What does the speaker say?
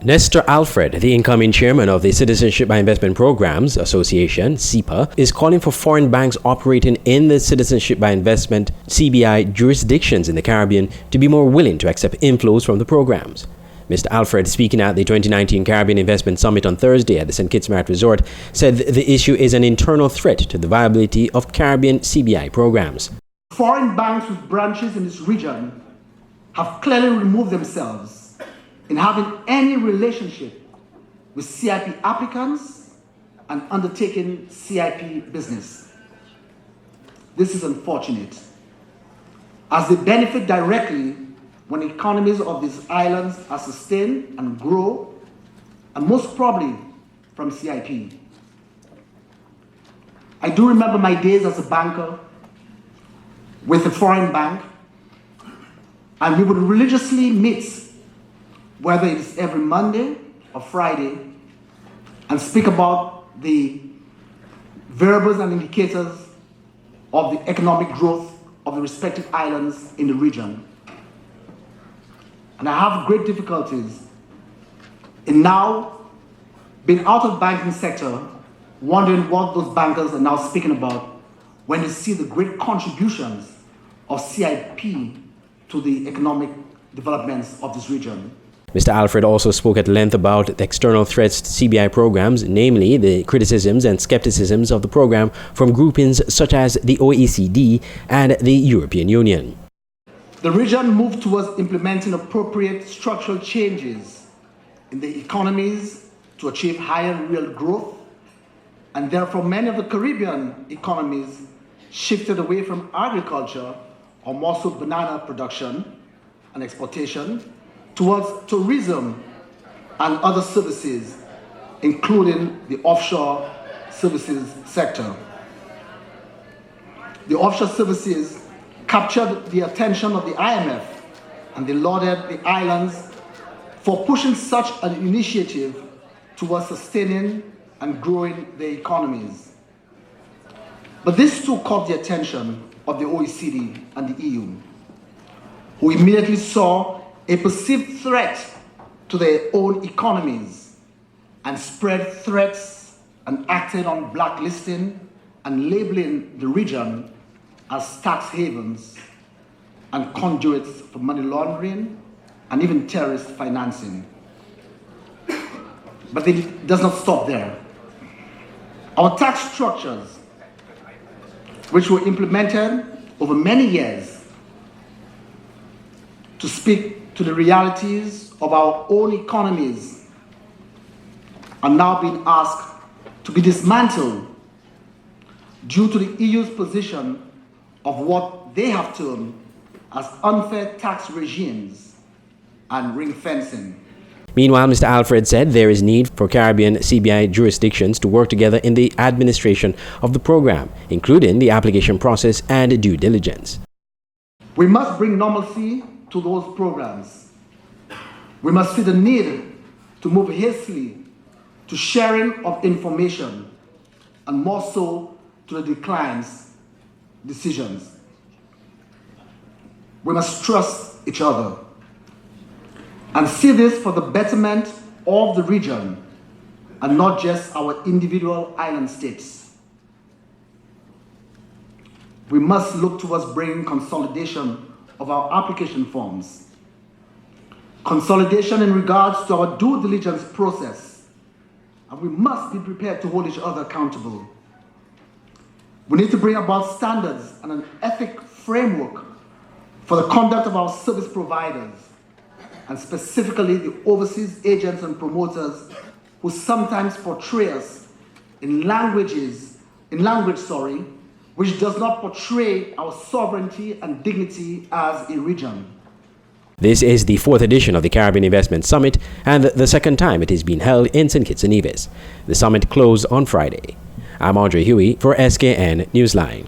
Nestor Alfred, the incoming chairman of the Citizenship by Investment Programs Association, CIPA, is calling for foreign banks operating in the Citizenship by Investment CBI jurisdictions in the Caribbean to be more willing to accept inflows from the programs. Mr. Alfred, speaking at the 2019 Caribbean Investment Summit on Thursday at the St. Kitts Marine Resort, said the issue is an internal threat to the viability of Caribbean CBI programs. Foreign banks with branches in this region have clearly removed themselves in having any relationship with CIP applicants and undertaking CIP business. This is unfortunate, as they benefit directly when economies of these islands are sustained and grow, and most probably from CIP. I do remember my days as a banker with a foreign bank, and we would religiously meet, whether it's every Monday or Friday, and speak about the variables and indicators of the economic growth of the respective islands in the region. And I have great difficulties in now being out of the banking sector, wondering what those bankers are now speaking about when they see the great contributions of CIP to the economic developments of this region. Mr. Alfred also spoke at length about the external threats to CBI programs, namely the criticisms and skepticisms of the program from groupings such as the OECD and the European Union. The region moved towards implementing appropriate structural changes in the economies to achieve higher real growth, and therefore many of the Caribbean economies shifted away from agriculture, or more so banana production and exportation, towards tourism and other services, including the offshore services sector. The offshore services captured the attention of the IMF, and they lauded the islands for pushing such an initiative towards sustaining and growing their economies. But this too caught the attention of the OECD and the EU, who immediately saw a perceived threat to their own economies and spread threats and acted on blacklisting and labeling the region as tax havens and conduits for money laundering and even terrorist financing. But it does not stop there. Our tax structures, which were implemented over many years to speak to the realities of our own economies, are now being asked to be dismantled due to the EU's position of what they have termed as unfair tax regimes and ring fencing. Meanwhile, Mr. Alfred said there is need for Caribbean CBI jurisdictions to work together in the administration of the program, including the application process and due diligence. We must bring normalcy to those programs. We must see the need to move hastily to sharing of information, and more so to the declines decisions. We must trust each other and see this for the betterment of the region and not just our individual island states. We must look towards bringing consolidation of our application forms, consolidation in regards to our due diligence process, and we must be prepared to hold each other accountable. We need to bring about standards and an ethic framework for the conduct of our service providers, and specifically the overseas agents and promoters who sometimes portray us in language which does not portray our sovereignty and dignity as a region. This is the 4th edition of the Caribbean Investment Summit and the second time it is being held in St. Kitts and Nevis. The summit closed on Friday. I'm Andre Huey for SKN Newsline.